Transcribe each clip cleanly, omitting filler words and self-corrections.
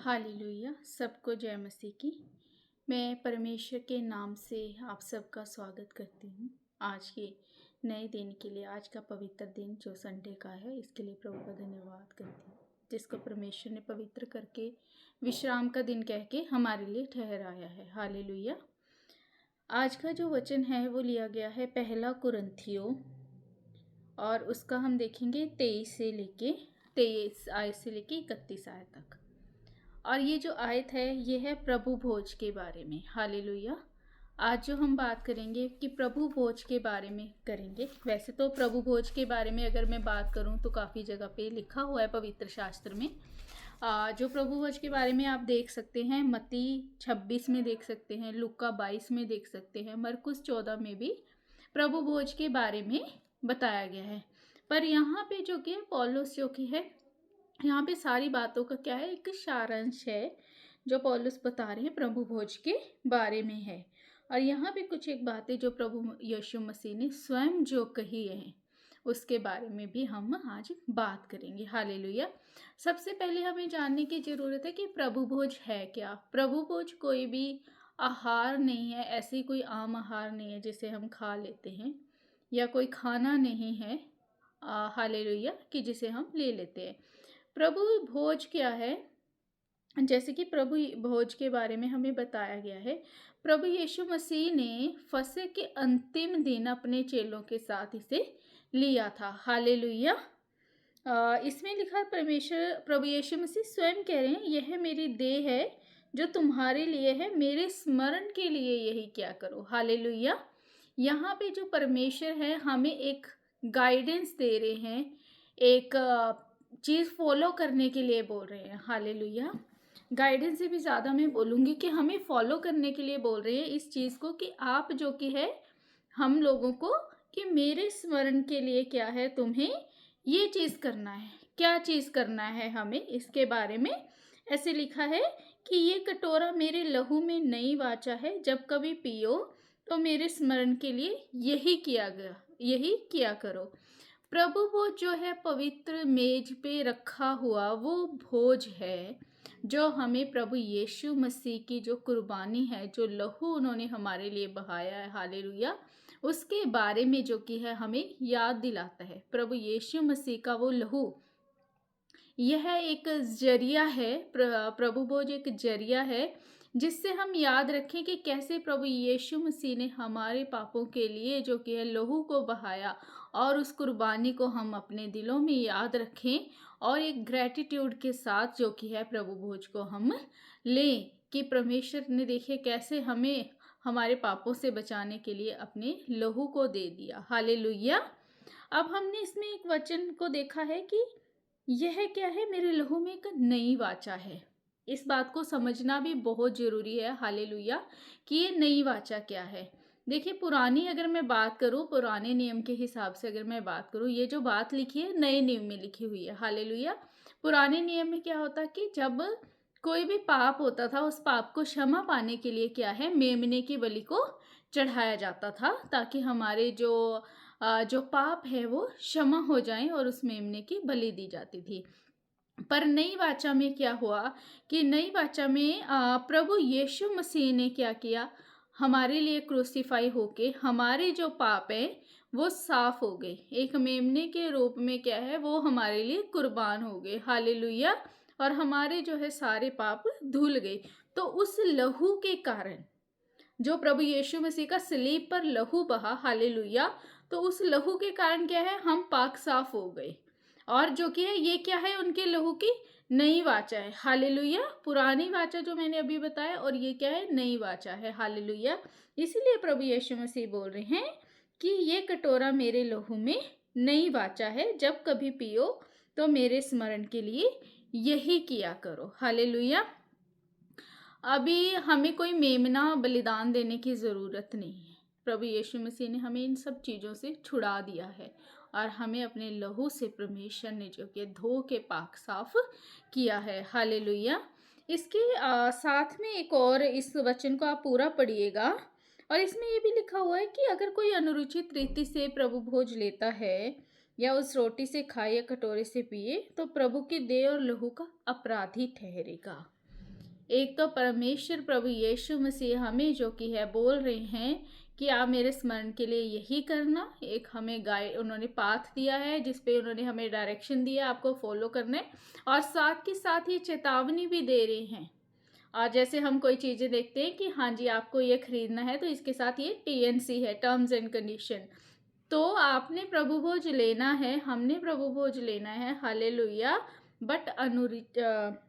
Hallelujah. सबको जय मसीह की। मैं परमेश्वर के नाम से आप सबका स्वागत करती हूँ। आज के नए दिन के लिए, आज का पवित्र दिन जो संडे का है, इसके लिए प्रभु का धन्यवाद करती हूँ, जिसको परमेश्वर ने पवित्र करके विश्राम का दिन कह के हमारे लिए ठहराया है। हालेलुया। आज का जो वचन है वो लिया गया है पहला कुरिन्थियों, और उसका हम देखेंगे 23 आयत से लेके 31 आयत तक। और ये जो आयत है ये है प्रभु भोज के बारे में। हालेलुया। आज जो हम बात करेंगे कि प्रभु भोज के बारे में करेंगे। वैसे तो प्रभु भोज के बारे में अगर मैं बात करूं तो काफ़ी जगह पे लिखा हुआ है पवित्र शास्त्र में। जो प्रभु भोज के बारे में आप देख सकते हैं, मत्ती 26 में देख सकते हैं, लूका 22 में देख सकते हैं, मरकुस 14 में भी प्रभु भोज के बारे में बताया गया है। पर यहाँ पे जो कि पौलुस जो कि है, यहाँ पे सारी बातों का क्या है, एक सारांश है जो पौलुस बता रहे हैं प्रभु भोज के बारे में है। और यहाँ पे कुछ एक बातें जो प्रभु यीशु मसीह ने स्वयं जो कही है उसके बारे में भी हम आज बात करेंगे। हालेलुया। सबसे पहले हमें जानने की ज़रूरत है कि प्रभु भोज है क्या। प्रभु भोज कोई भी आहार नहीं है, ऐसी कोई आम आहार नहीं है जिसे हम खा लेते हैं, या कोई खाना नहीं है हालेलुया कि जिसे हम ले लेते हैं। प्रभु भोज क्या है, जैसे कि प्रभु भोज के बारे में हमें बताया गया है। प्रभु यीशु मसीह ने फसह के अंतिम दिन अपने चेलों के साथ इसे लिया था। हालेलुया। इसमें लिखा प्रभु यीशु मसीह स्वयं कह रहे हैं, यह मेरी देह है जो तुम्हारे लिए है, मेरे स्मरण के लिए यही क्या करो। हालेलुया। यहाँ पे जो परमेश्वर है हमें एक गाइडेंस दे रहे हैं, एक चीज़ फॉलो करने के लिए बोल रहे हैं। हालेलुया। गाइडेंस से भी ज़्यादा मैं बोलूँगी कि हमें फॉलो करने के लिए बोल रहे हैं इस चीज़ को, कि आप जो कि है हम लोगों को, कि मेरे स्मरण के लिए क्या है, तुम्हें ये चीज़ करना है। क्या चीज़ करना है हमें, इसके बारे में ऐसे लिखा है कि ये कटोरा मेरे लहू में नई वाचा है, जब कभी पियो तो मेरे स्मरण के लिए यही किया करो। प्रभु भोज जो है पवित्र मेज पे रखा हुआ वो भोज है जो हमें प्रभु यीशु मसीह की जो कुर्बानी है, जो लहू उन्होंने हमारे लिए बहाया है, हालेलुया, उसके बारे में जो कि है हमें याद दिलाता है। प्रभु यीशु मसीह का वो लहू, यह एक जरिया है, प्रभु भोज एक जरिया है जिससे हम याद रखें कि कैसे प्रभु यीशु मसीह ने हमारे पापों के लिए जो कि है लहू को बहाया, और उस कुर्बानी को हम अपने दिलों में याद रखें और एक ग्रैटिट्यूड के साथ जो कि है प्रभु भोज को हम लें, कि परमेश्वर ने देखे कैसे हमें हमारे पापों से बचाने के लिए अपने लहू को दे दिया। हालेलुया। अब हमने इसमें एक वचन को देखा है कि यह क्या है, मेरे लहू में एक नई वाचा है। इस बात को समझना भी बहुत ज़रूरी है। हालेलुया। कि ये नई वाचा क्या है। देखिए, पुरानी अगर मैं बात करूँ, पुराने नियम के हिसाब से अगर मैं बात करूँ, ये जो बात लिखी है नए नियम में लिखी हुई है। हालेलुया। पुराने नियम में क्या होता कि जब कोई भी पाप होता था, उस पाप को क्षमा पाने के लिए क्या है, मेमने की बलि को चढ़ाया जाता था, ताकि हमारे जो पाप है वो क्षमा हो जाएं, और उस मेमने की बलि दी जाती थी। पर नई वाचा में क्या हुआ कि नई वाचा में प्रभु यीशु मसीह ने क्या किया, हमारे लिए क्रूसीफाई होके हमारे जो पाप है वो साफ हो गए। एक मेमने के रूप में क्या है, वो हमारे लिए कुर्बान हो गए। हालेलुया। और हमारे जो है सारे पाप धुल गए। तो उस लहू के कारण, जो प्रभु यीशु मसीह का सलीब पर लहू बहा, हालेलुया, तो उस लहू के कारण क्या है, हम पाक साफ हो गए। और जो कि है ये क्या है, उनके लहू की नई वाचा है। हालेलुया। पुरानी वाचा जो मैंने अभी बताया, और ये क्या है, नई वाचा है। हालेलुया। इसीलिए प्रभु यीशु मसीह बोल रहे हैं कि ये कटोरा मेरे लहू में नई वाचा है, जब कभी पियो तो मेरे स्मरण के लिए यही किया करो। हालेलुया। अभी हमें कोई मेमना बलिदान देने की ज़रूरत नहीं है। प्रभु यीशु मसीह ने हमें इन सब चीज़ों से छुड़ा दिया है, और हमें अपने लहू से परमेश्वर ने जो कि धो के पाक साफ किया है। हालेलुया। इसके साथ में एक और, इस वचन को आप पूरा पढ़िएगा, और इसमें ये भी लिखा हुआ है कि अगर कोई अनुचित रीति से प्रभु भोज लेता है, या उस रोटी से खाए या कटोरे से पिए, तो प्रभु की देह और लहू का अपराधी ठहरेगा। एक तो परमेश्वर प्रभु यीशु मसीह हमें जो कि है बोल रहे हैं कि आप मेरे स्मरण के लिए यही करना। एक हमें गाइड उन्होंने पाथ दिया है जिस पे उन्होंने हमें डायरेक्शन दिया आपको फॉलो करने, और साथ के साथ ये चेतावनी भी दे रहे हैं। और जैसे हम कोई चीज़ें देखते हैं कि हाँ जी आपको ये खरीदना है तो इसके साथ ये टीएनसी है, टर्म्स एंड कंडीशन। तो आपने प्रभु भोज लेना है, हमने प्रभु भोज लेना है, हालेलुया। बट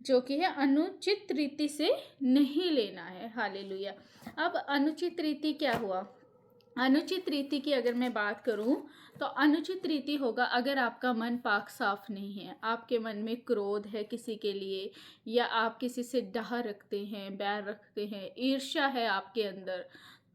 जो कि है अनुचित रीति से नहीं लेना है, हालेलुया। अब अनुचित रीति क्या हुआ? अनुचित रीति की अगर मैं बात करूं तो अनुचित रीति होगा अगर आपका मन पाक साफ नहीं है, आपके मन में क्रोध है किसी के लिए, या आप किसी से डर रखते हैं, बैर रखते हैं, ईर्ष्या है आपके अंदर।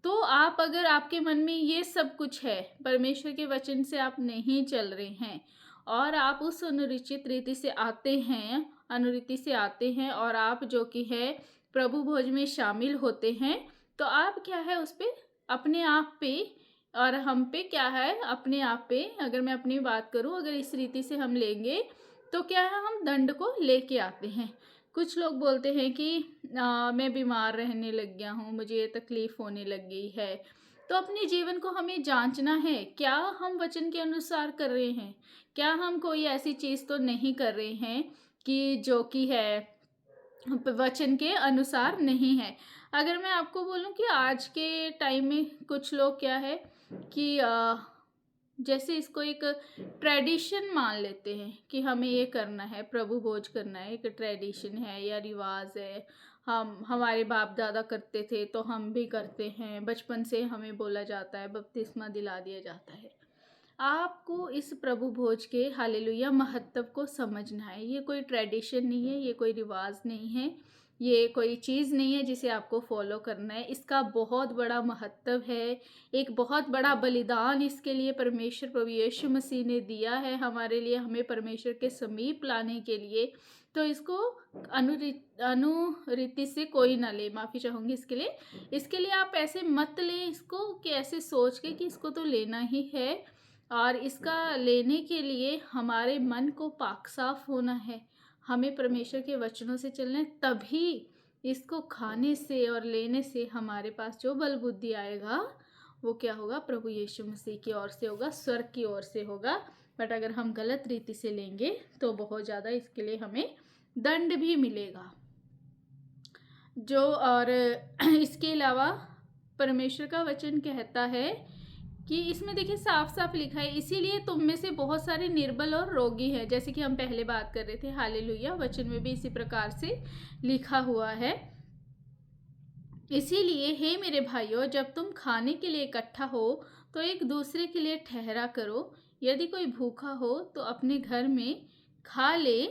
तो आप अगर आपके मन में ये सब कुछ है, परमेश्वर के वचन से आप नहीं चल रहे हैं और आप उस अनुचित रीति से आते हैं, अनुरीति से आते हैं और आप जो कि है प्रभु भोज में शामिल होते हैं, तो आप क्या है उस पे अपने आप पे और हम पे क्या है अपने आप पे, अगर मैं अपनी बात करूं, अगर इस रीति से हम लेंगे तो क्या है हम दंड को लेके आते हैं। कुछ लोग बोलते हैं कि मैं बीमार रहने लग गया हूँ, मुझे ये तकलीफ होने लग गई है। तो अपने जीवन को हमें जांचना है, क्या हम वचन के अनुसार कर रहे हैं, क्या हम कोई ऐसी चीज़ तो नहीं कर रहे हैं कि जो कि है वचन के अनुसार नहीं है। अगर मैं आपको बोलूं कि आज के टाइम में कुछ लोग क्या है कि जैसे इसको एक ट्रेडिशन मान लेते हैं कि हमें ये करना है, प्रभु भोज करना है, एक ट्रेडिशन है या रिवाज है, हम हमारे बाप दादा करते थे तो हम भी करते हैं, बचपन से हमें बोला जाता है, बपतिस्मा दिला दिया जाता है। आपको इस प्रभु भोज के हालेलुया महत्व को समझना है। ये कोई ट्रेडिशन नहीं है, ये कोई रिवाज नहीं है, ये कोई चीज़ नहीं है जिसे आपको फॉलो करना है। इसका बहुत बड़ा महत्व है, एक बहुत बड़ा बलिदान इसके लिए परमेश्वर प्रभु यीशु मसीह ने दिया है हमारे लिए, हमें परमेश्वर के समीप लाने के लिए। तो इसको अनुरीति से कोई ना ले, माफ़ी चाहूँगी इसके लिए। इसके लिए आप ऐसे मत लें इसको कि ऐसे सोच के कि इसको तो लेना ही है, और इसका लेने के लिए हमारे मन को पाक साफ होना है, हमें परमेश्वर के वचनों से चलना है, तभी इसको खाने से और लेने से हमारे पास जो बल बुद्धि आएगा वो क्या होगा, प्रभु यीशु मसीह की ओर से होगा, स्वर्ग की ओर से होगा। बट अगर हम गलत रीति से लेंगे तो बहुत ज़्यादा इसके लिए हमें दंड भी मिलेगा। जो और इसके अलावा परमेश्वर का वचन कहता है कि इसमें देखिए साफ साफ लिखा है, इसीलिए तुम में से बहुत सारे निर्बल और रोगी हैं, जैसे कि हम पहले बात कर रहे थे, हालेलुया। वचन में भी इसी प्रकार से लिखा हुआ है। इसीलिए हे मेरे भाइयों, जब तुम खाने के लिए इकट्ठा हो तो एक दूसरे के लिए ठहरा करो। यदि कोई भूखा हो तो अपने घर में खा ले,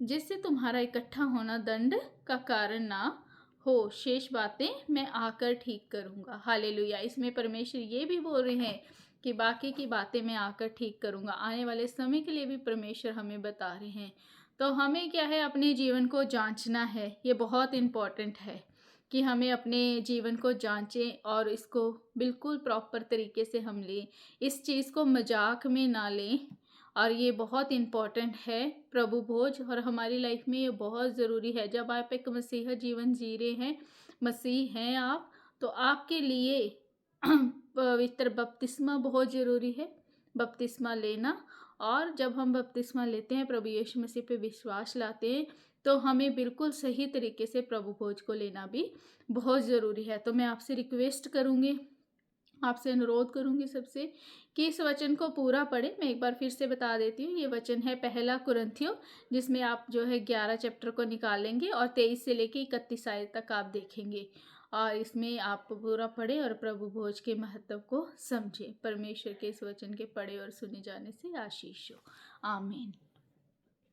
जिससे तुम्हारा इकट्ठा होना दंड का कारण ना हो। शेष बातें मैं आकर ठीक करूँगा, हालेलुया। इसमें परमेश्वर ये भी बोल रहे हैं कि बाकी की बातें मैं आकर ठीक करूँगा। आने वाले समय के लिए भी परमेश्वर हमें बता रहे हैं। तो हमें क्या है, अपने जीवन को जांचना है। ये बहुत इम्पॉर्टेंट है कि हमें अपने जीवन को जांचें और इसको बिल्कुल प्रॉपर तरीके से हम लें, इस चीज़ को मजाक में ना लें। और ये बहुत इम्पॉर्टेंट है प्रभु भोज, और हमारी लाइफ में ये बहुत ज़रूरी है। जब आप एक मसीहा जीवन जी रहे हैं, मसीह हैं आप, तो आपके लिए पवित्र बपतिस्मा बहुत ज़रूरी है, बपतिस्मा लेना। और जब हम बपतिस्मा लेते हैं, प्रभु यीशु मसीह पे विश्वास लाते हैं, तो हमें बिल्कुल सही तरीके से प्रभु भोज को लेना भी बहुत ज़रूरी है। तो मैं आपसे रिक्वेस्ट करूँगी, आपसे अनुरोध करूँगी सबसे कि इस वचन को पूरा पढ़ें। मैं एक बार फिर से बता देती हूँ, ये वचन है पहला कुरिन्थियों, जिसमें आप जो है 11 चैप्टर को निकालेंगे और 23 से लेके 31 आयत तक आप देखेंगे, और इसमें आप पूरा पढ़ें और प्रभु भोज के महत्व को समझें। परमेश्वर के इस वचन के पढ़े और सुने जाने से आशीष हो। आमीन।